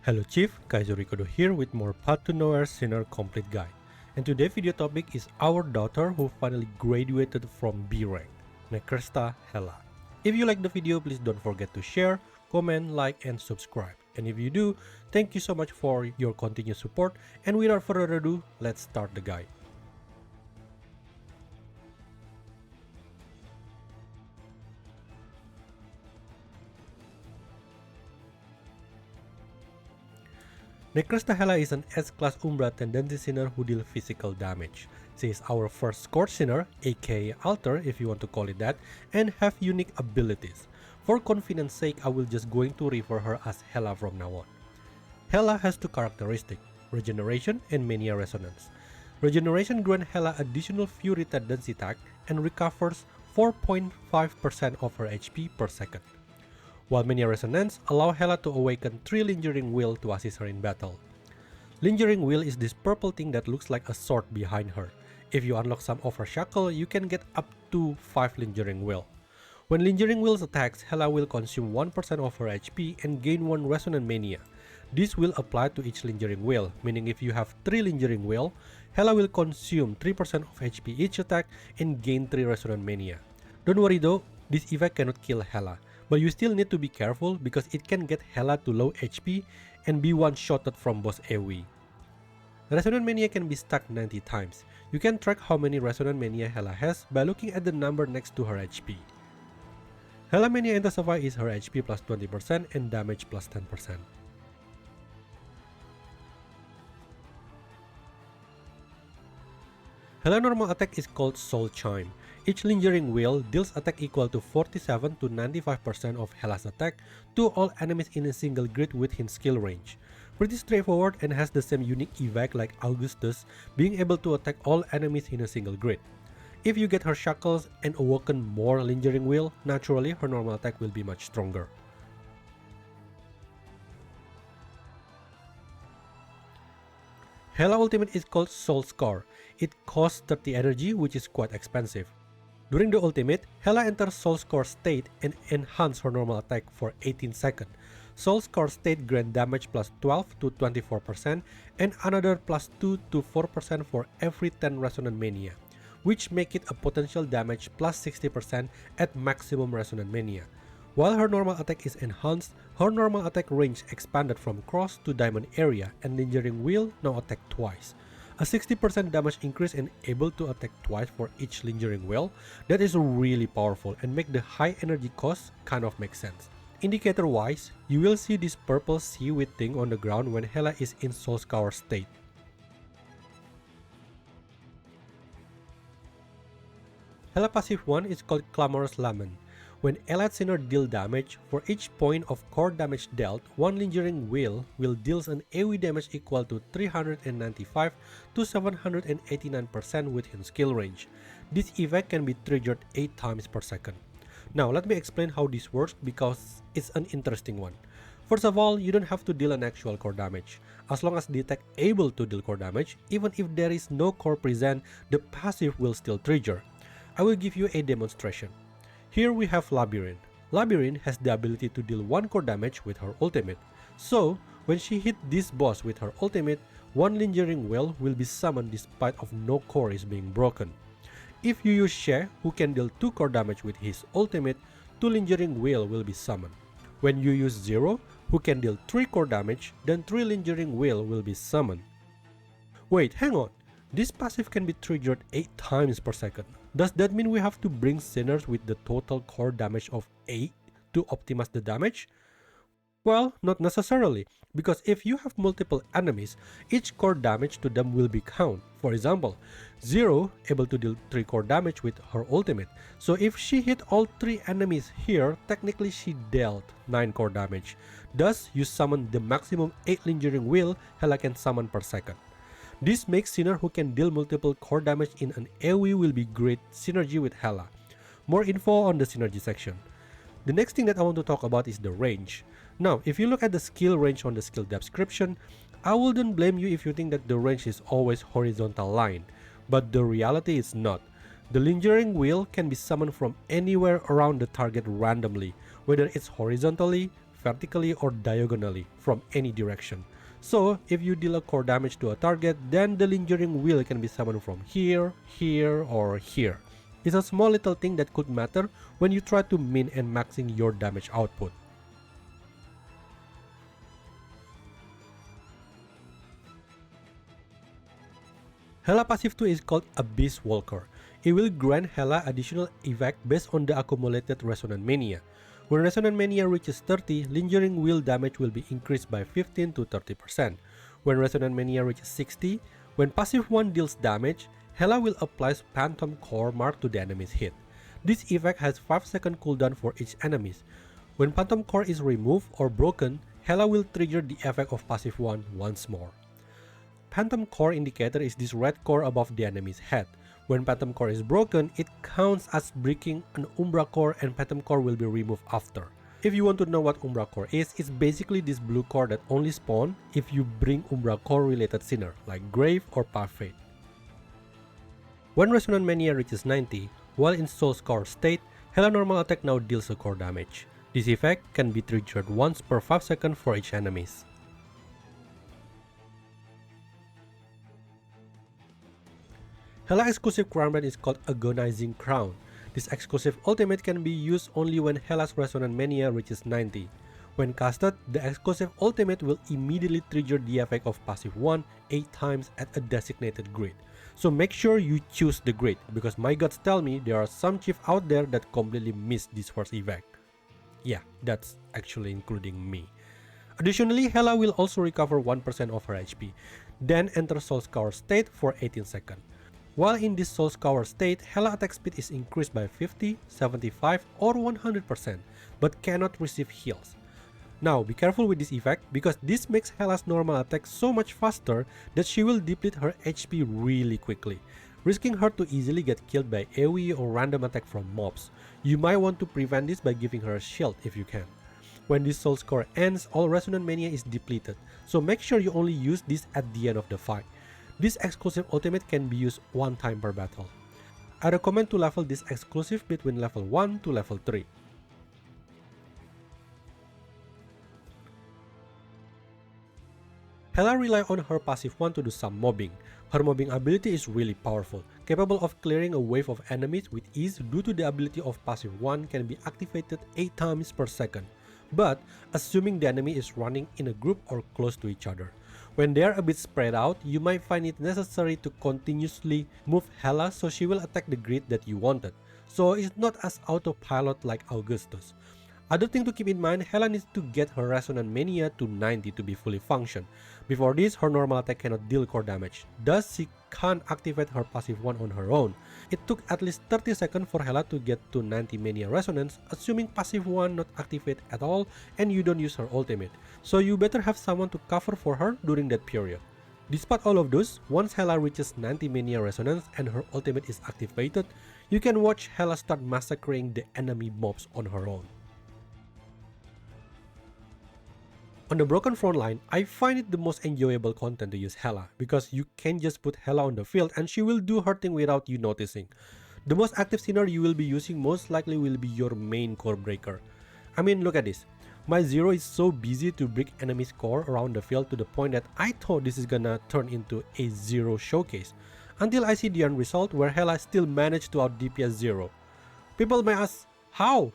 Hello Chief, Kaiza here with more Path to Nowhere Sinner Complete Guide. And today's video topic is our daughter who finally graduated from B rank, Necresta Hela. If you like the video, please don't forget to share, comment, like, and subscribe. And if you do, thank you so much for your continued support. And without further ado, let's start the guide. Necresta Hela is an S-class Umbra tendency sinner who deals physical damage. She is our first Scourge sinner, aka Alter if you want to call it that, and have unique abilities. For convenience sake, I will just going to refer her as Hela from now on. Hela has two characteristics, Regeneration and Mania Resonance. Regeneration grants Hela additional Fury tendency attack and recovers 4.5% of her HP per second. While Mania Resonance allow Hela to awaken 3 Lingering Will to assist her in battle. Lingering Will is this purple thing that looks like a sword behind her. If you unlock some of her Shackle, you can get up to 5 Lingering Will. When Lingering Will attacks, Hela will consume 1% of her HP and gain 1 Resonant Mania. This will apply to each Lingering Will, meaning if you have 3 Lingering Will, Hela will consume 3% of HP each attack and gain 3 Resonant Mania. Don't worry though, this effect cannot kill Hela. But you still need to be careful because it can get Hela to low HP and be one-shotted from boss AoE. Resonant Mania can be stacked 90 times. You can track how many Resonant Mania Hela has by looking at the number next to her HP. Hela Mania Intensify is her HP plus 20% and damage plus 10%. Hela normal attack is called Soul Chime. Each Lingering Will deals attack equal to 47 to 95% of Hela's attack to all enemies in a single grid within skill range. Pretty straightforward and has the same unique effect like Augustus, being able to attack all enemies in a single grid. If you get her Shackles and awaken more Lingering Will, naturally her normal attack will be much stronger. Hela ultimate is called Soul Scar. It costs 30 energy, which is quite expensive. During the ultimate, Hela enters Soul Scar state and enhances her normal attack for 18 seconds. Soul Scar state grants damage plus 12 to 24% and another plus 2 to 4% for every 10 Resonant Mania, which make it a potential damage plus 60% at maximum Resonant Mania. While her normal attack is enhanced, her normal attack range expanded from cross to diamond area and Lingering Will now attack twice. A 60% damage increase and able to attack twice for each Lingering Will, that is really powerful and make the high energy cost kind of make sense. Indicator wise, you will see this purple seaweed thing on the ground when Hela is in Soul Scar state. Hela passive 1 is called Clamorous Lament. When allied sinner deal damage, for each point of core damage dealt, 1 Lingering Will deal an AoE damage equal to 395 to 789% within skill range. This effect can be triggered 8 times per second. Now let me explain how this works because it's an interesting one. First of all, you don't have to deal an actual core damage. As long as the attack able to deal core damage, even if there is no core present, the passive will still trigger. I will give you a demonstration. Here we have Labyrinth. Labyrinth has the ability to deal 1 core damage with her ultimate. So, when she hit this boss with her ultimate, 1 Lingering Will be summoned despite of no core is being broken. If you use She, who can deal 2 core damage with his ultimate, 2 Lingering Will be summoned. When you use Zero, who can deal 3 core damage, then 3 Lingering Will be summoned. Wait, hang on. This passive can be triggered 8 times per second. Does that mean we have to bring sinners with the total core damage of 8 to optimize the damage? Well, not necessarily, because if you have multiple enemies, each core damage to them will be count. For example, Zero able to deal 3 core damage with her ultimate, so if she hit all 3 enemies here, technically she dealt 9 core damage. Thus, you summon the maximum 8 Lingering Will Hela can summon per second. This makes Sinner who can deal multiple core damage in an AoE will be great synergy with Hela. More info on the synergy section. The next thing that I want to talk about is the range. Now, if you look at the skill range on the skill description, I wouldn't blame you if you think that the range is always horizontal line, but the reality is not. The Lingering Will can be summoned from anywhere around the target randomly, whether it's horizontally, vertically or diagonally from any direction. So if you deal a core damage to a target, then the lingering wheel can be summoned from here, here, or here. It's a small little thing that could matter when you try to min and maxing your damage output. Hela passive 2 is called Abyss Walker. It will grant Hela additional effect based on the accumulated Resonant Mania. When Resonant Mania reaches 30, lingering wheel damage will be increased by 15 to 30%. When Resonant Mania reaches 60, when passive 1 deals damage, Hela will apply Phantom Core mark to the enemy's hit. This effect has 5-second cooldown for each enemy. When Phantom Core is removed or broken, Hela will trigger the effect of passive 1 once more. Phantom Core indicator is this red core above the enemy's head. When Phantom Core is broken, it counts as breaking an Umbra Core and Phantom Core will be removed after. If you want to know what Umbra Core is, it's basically this blue core that only spawn if you bring Umbra Core related sinner like Grave or Path Fate. When Resonant Mania reaches 90, while in Soul Scar state, Hela normal attack now deals a core damage. This effect can be triggered once per 5 seconds for each enemy. Hela exclusive Crimebrand is called Agonizing Crown. This exclusive ultimate can be used only when Hela's Resonant Mania reaches 90. When casted, the exclusive ultimate will immediately trigger the effect of passive 1 8 times at a designated grid. So make sure you choose the grid, because my guts tell me there are some chiefs out there that completely miss this first effect. Yeah, that's actually including me. Additionally, Hela will also recover 1% of her HP, then enter Soul Scour state for 18 seconds. While in this Soul Scour state, Hela attack speed is increased by 50, 75 or 100%, but cannot receive heals. Now be careful with this effect, because this makes Hela's normal attack so much faster that she will deplete her HP really quickly, risking her to easily get killed by AoE or random attack from mobs. You might want to prevent this by giving her a shield if you can. When this Soul Score ends, all Resonant Mania is depleted, so make sure you only use this at the end of the fight. This exclusive ultimate can be used one time per battle. I recommend to level this exclusive between level 1 to level 3. Hela relies on her passive 1 to do some mobbing. Her mobbing ability is really powerful, capable of clearing a wave of enemies with ease due to the ability of passive 1 can be activated 8 times per second, but assuming the enemy is running in a group or close to each other. When they are a bit spread out, you might find it necessary to continuously move Hela so she will attack the grid that you wanted, so it's not as autopilot like Augustus. Other thing to keep in mind, Hela needs to get her Resonant Mania to 90 to be fully function. Before this, her normal attack cannot deal core damage, thus she can't activate her passive 1 on her own. It took at least 30 seconds for Hela to get to 90 Mania Resonance, assuming passive 1 not activate at all and you don't use her ultimate, so you better have someone to cover for her during that period. Despite all of those, once Hela reaches 90 Mania Resonance and her ultimate is activated, you can watch Hela start massacring the enemy mobs on her own. On the Broken Front line, I find it the most enjoyable content to use Hela, because you can just put Hela on the field and she will do her thing without you noticing. The most active sinner you will be using most likely will be your main core breaker. I mean, look at this. My Zero is so busy to break enemy's core around the field to the point that I thought this is gonna turn into a Zero showcase, until I see the end result where Hela still managed to out DPS Zero. People may ask, how?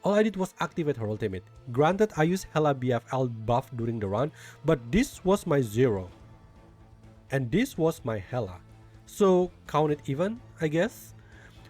All I did was activate her ultimate. Granted, I used Hela BFL buff during the run, but this was my Zero. And this was my Hela. So count it even, I guess?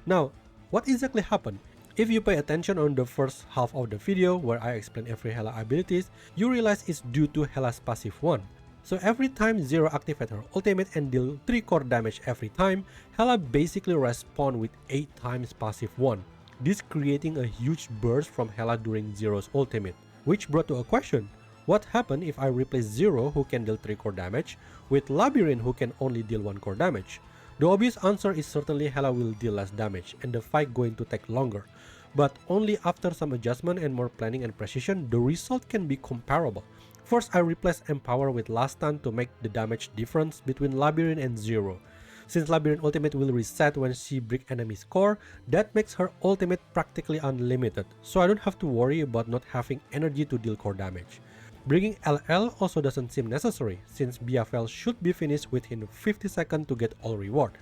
Now, what exactly happened? If you pay attention on the first half of the video where I explain every Hela abilities, you realize it's due to Hela's passive 1. So every time Zero activate her ultimate and deal 3 core damage every time, Hela basically respawn with 8 times passive 1. This creating a huge burst from Hela during Zero's ultimate, which brought to a question: what happened if I replace Zero, who can deal 3 core damage, with Labyrinth, who can only deal 1 core damage? The obvious answer is certainly Hela will deal less damage and the fight going to take longer, but only after some adjustment and more planning and precision, the result can be comparable. First, I replaced Empower with Last Stand to make the damage difference between Labyrinth and Zero. Since Labyrinth ultimate will reset when she breaks enemy's core, that makes her ultimate practically unlimited, so I don't have to worry about not having energy to deal core damage. Bringing LL also doesn't seem necessary, since BFL should be finished within 50 seconds to get all reward.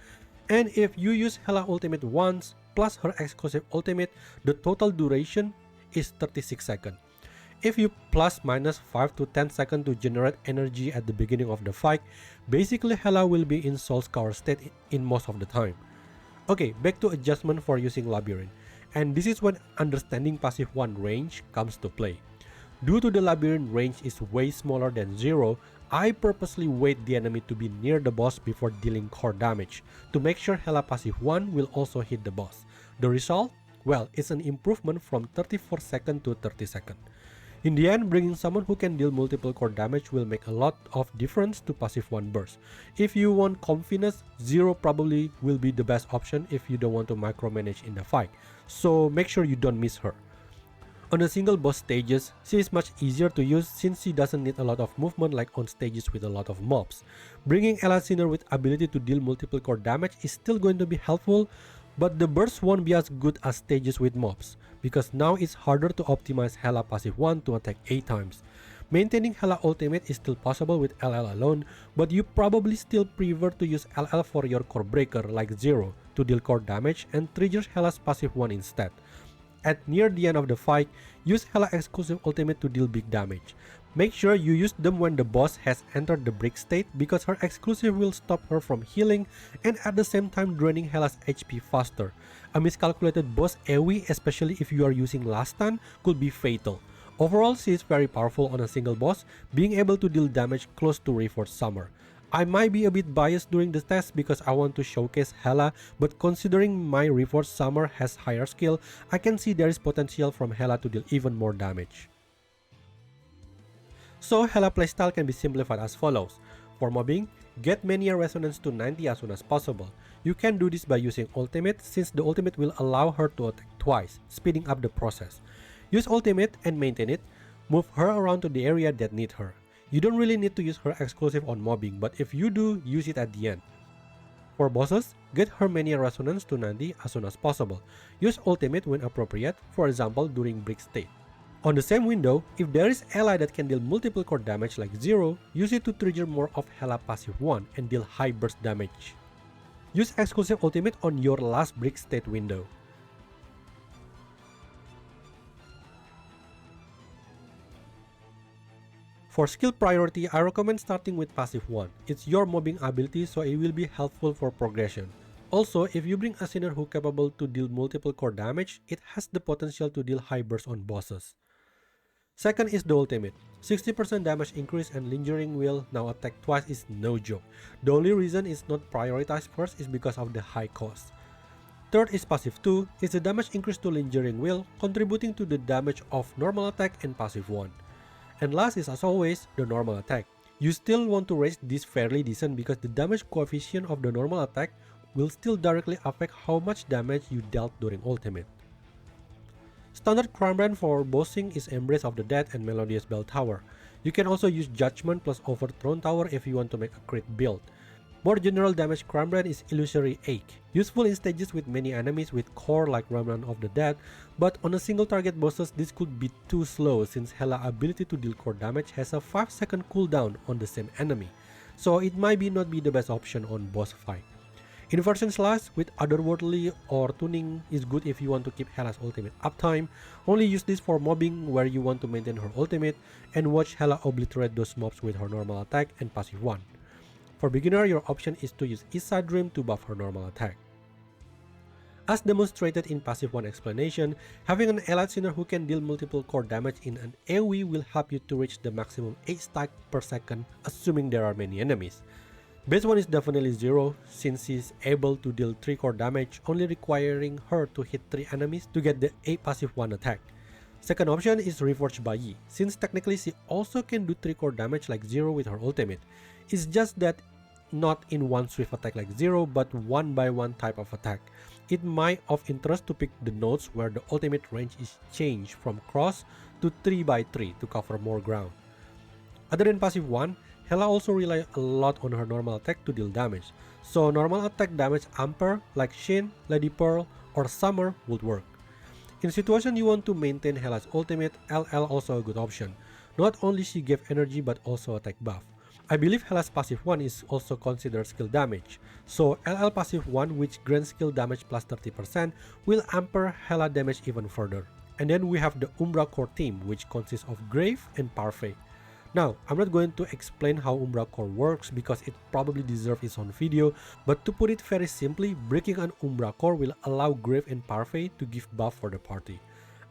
And if you use Hela ultimate once, plus her exclusive ultimate, the total duration is 36 seconds. If you plus minus 5 to 10 seconds to generate energy at the beginning of the fight, basically Hela will be in Soul Scour state in most of the time. Okay, back to adjustment for using Labyrinth, and this is when understanding passive 1 range comes to play. Due to the Labyrinth range is way smaller than 0, I purposely wait the enemy to be near the boss before dealing core damage, to make sure Hela passive 1 will also hit the boss. The result? Well, it's an improvement from 34 seconds to 30 seconds. In the end, bringing someone who can deal multiple core damage will make a lot of difference to passive 1 burst. If you want confidence, 0 probably will be the best option if you don't want to micromanage in the fight, so make sure you don't miss her. On the single boss stages, she is much easier to use since she doesn't need a lot of movement like on stages with a lot of mobs. Bringing Elite Sinner with ability to deal multiple core damage is still going to be helpful, but the burst won't be as good as stages with mobs, because now it's harder to optimize Hela passive 1 to attack 8 times. Maintaining Hela ultimate is still possible with LL alone, but you probably still prefer to use LL for your core breaker like 0 to deal core damage and triggers Hela's passive 1 instead. At near the end of the fight, use Hela exclusive ultimate to deal big damage. Make sure you use them when the boss has entered the break state because her exclusive will stop her from healing and at the same time draining Hela's HP faster. A miscalculated boss AoE, especially if you are using last stand, could be fatal. Overall, she is very powerful on a single boss, being able to deal damage close to Reforged Summer. I might be a bit biased during the test because I want to showcase Hela, but considering my Reforged Summer has higher skill, I can see there is potential from Hela to deal even more damage. So Hela playstyle can be simplified as follows. For mobbing, get Mania Resonance to 90 as soon as possible. You can do this by using ultimate since the ultimate will allow her to attack twice, speeding up the process. Use ultimate and maintain it, move her around to the area that need her. You don't really need to use her exclusive on mobbing, but if you do, use it at the end. For bosses, get her Mania Resonance to 90 as soon as possible. Use ultimate when appropriate, for example during break state. On the same window, if there is ally that can deal multiple core damage like 0, use it to trigger more of Hela passive 1 and deal high burst damage. Use exclusive ultimate on your last break state window. For skill priority, I recommend starting with passive 1. It's your mobbing ability, so it will be helpful for progression. Also, if you bring a sinner who capable to deal multiple core damage, it has the potential to deal high burst on bosses. Second is the ultimate. 60% damage increase and lingering will now attack twice is no joke. The only reason it's not prioritized first is because of the high cost. Third is passive 2, it's the damage increase to lingering will, contributing to the damage of normal attack and passive 1. And last is as always, the normal attack. You still want to raise this fairly decent because the damage coefficient of the normal attack will still directly affect how much damage you dealt during ultimate. Standard Crimebrand for bossing is Embrace of the Dead and Melodious Bell Tower. You can also use Judgment plus Overthrown Tower if you want to make a crit build. More general damage Crimebrand is Illusory Ache, useful in stages with many enemies with core like Remnant of the Dead, but on a single target bosses this could be too slow since Hela ability to deal core damage has a 5-second cooldown on the same enemy, so it might not be the best option on boss fight. Inversion Slash with Otherworldly or Tuning is good if you want to keep Hela's ultimate uptime. Only use this for mobbing where you want to maintain her ultimate and watch Hela obliterate those mobs with her normal attack and passive 1. For beginner, your option is to use East Side Dream to buff her normal attack. As demonstrated in passive 1 explanation, having an Elite Sinner who can deal multiple core damage in an AoE will help you to reach the maximum 8 stack per second assuming there are many enemies. Base 1 is definitely 0 since she is able to deal 3 core damage, only requiring her to hit 3 enemies to get the 8 passive 1 attack. Second option is Reforged by Yi, since technically she also can do 3 core damage like 0 with her ultimate. It's just that not in one swift attack like 0 but 1 by 1 type of attack. It might of interest to pick the nodes where the ultimate range is changed from cross to 3 by 3 to cover more ground. Other than passive 1, Hela also relies a lot on her normal attack to deal damage, so normal attack damage Amper like Shin, Lady Pearl, or Summer would work. In situation you want to maintain Hela's ultimate, LL also a good option. Not only she gave energy but also attack buff. I believe Hela's passive 1 is also considered skill damage, so LL passive 1 which grants skill damage plus 30% will amper Hela damage even further. And then we have the Umbra core team which consists of Grave and Parfait. Now, I'm not going to explain how Umbra core works because it probably deserves its own video, but to put it very simply, breaking an Umbra core will allow Grave and Parfait to give buff for the party.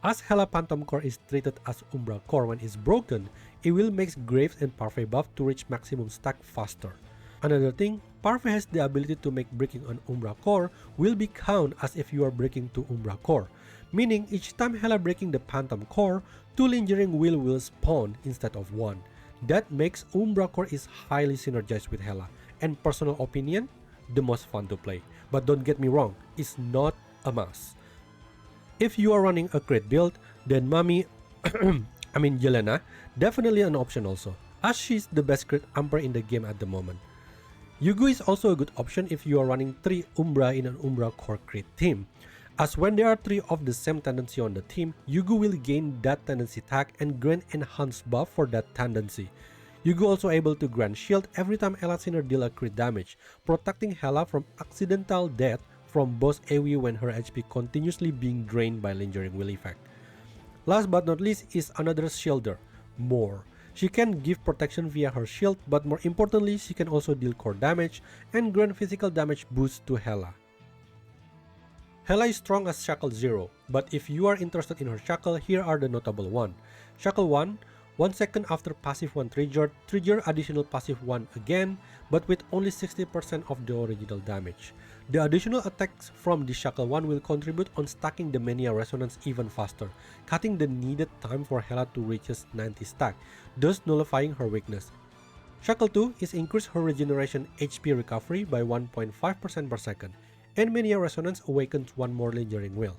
As Hela Phantom core is treated as Umbra core when it's broken, it will make Graves and Parfait buff to reach maximum stack faster. Another thing, Parfait has the ability to make breaking an Umbra core will be count as if you are breaking 2 Umbra core, meaning each time Hela breaking the Phantom core, 2 Lingering will spawn instead of 1. That makes Umbra core is highly synergized with Hela, and personal opinion, the most fun to play. But don't get me wrong, it's not a must. If you are running a crit build, then Yelena, definitely an option also, as she's the best crit amper in the game at the moment. Yugu is also a good option if you are running 3 Umbra in an Umbra core crit team, as when there are 3 of the same tendency on the team, Yugu will gain that tendency tag and grant enhanced buff for that tendency. Yugu also able to grant shield every time Hela Sinner deal a crit damage, protecting Hela from accidental death from boss AoE when her HP continuously being drained by Lingering Will effect. Last but not least is another shielder, More. She can give protection via her shield, but more importantly, she can also deal core damage and grant physical damage boost to Hela. Hela is strong as Shackle 0, but if you are interested in her Shackle, here are the notable one. Shackle 1, 1 second after passive 1 trigger additional passive 1 again, but with only 60% of the original damage. The additional attacks from the Shackle 1 will contribute on stacking the Mania Resonance even faster, cutting the needed time for Hela to reach 90 stack, thus nullifying her weakness. Shackle 2 is increase her regeneration HP recovery by 1.5% per second, and Mania Resonance awakens 1 more Lingering Will.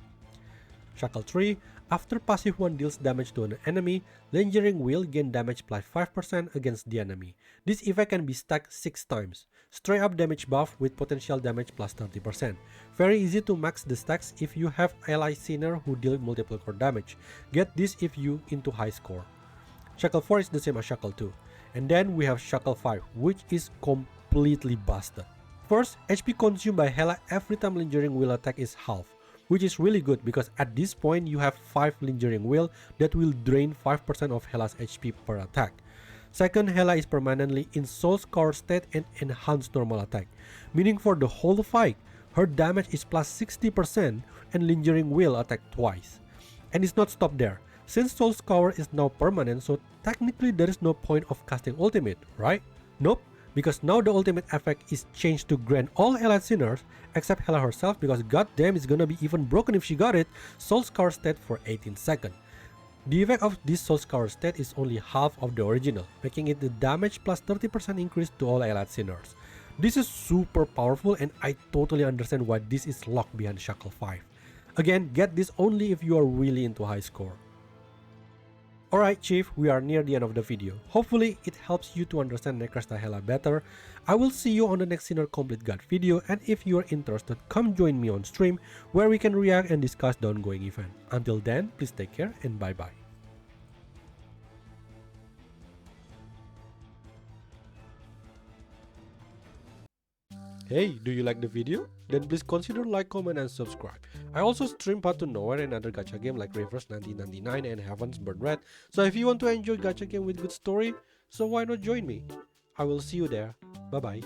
Shackle 3, after passive 1 deals damage to an enemy, Lingering Will gain damage plus 5% against the enemy. This effect can be stacked 6 times. Straight up damage buff with potential damage plus 30%. Very easy to max the stacks if you have ally Sinner who deal multiple core damage. Get this if you into high score. Shackle 4 is the same as Shackle 2. And then we have Shackle 5, which is completely busted. First, HP consumed by Hela every time Lingering Will attack is half, which is really good because at this point you have 5 Lingering Will that will drain 5% of Hela's HP per attack. Second, Hela is permanently in Soul Scar state and enhanced normal attack, meaning for the whole fight, her damage is plus 60% and Lingering Will attack twice. And it's not stopped there, since Soul Scour is now permanent, so technically there is no point of casting ultimate, right? Nope. Because now the ultimate effect is changed to grant all Hela Sinners except Hela herself, because goddamn it's gonna be even broken if she got it, Soul Scar stat for 18 seconds. The effect of this Soul Scar stat is only half of the original, making it the damage plus 30% increase to all Hela Sinners. This is super powerful and I totally understand why this is locked behind Shackle 5. Again, get this only if you are really into high score. Alright Chief, we are near the end of the video. Hopefully it helps you to understand Necresta Hela better. I will see you on the next Sinner Complete Guide video, and if you are interested, come join me on stream where we can react and discuss the ongoing event. Until then, please take care and bye bye. Hey, do you like the video? Then please consider like, comment and subscribe. I also stream Path to Nowhere and other gacha game like Reverse 1999 and Heaven's Burn Red. So if you want to enjoy gacha game with good story, so why not join me? I will see you there. Bye bye.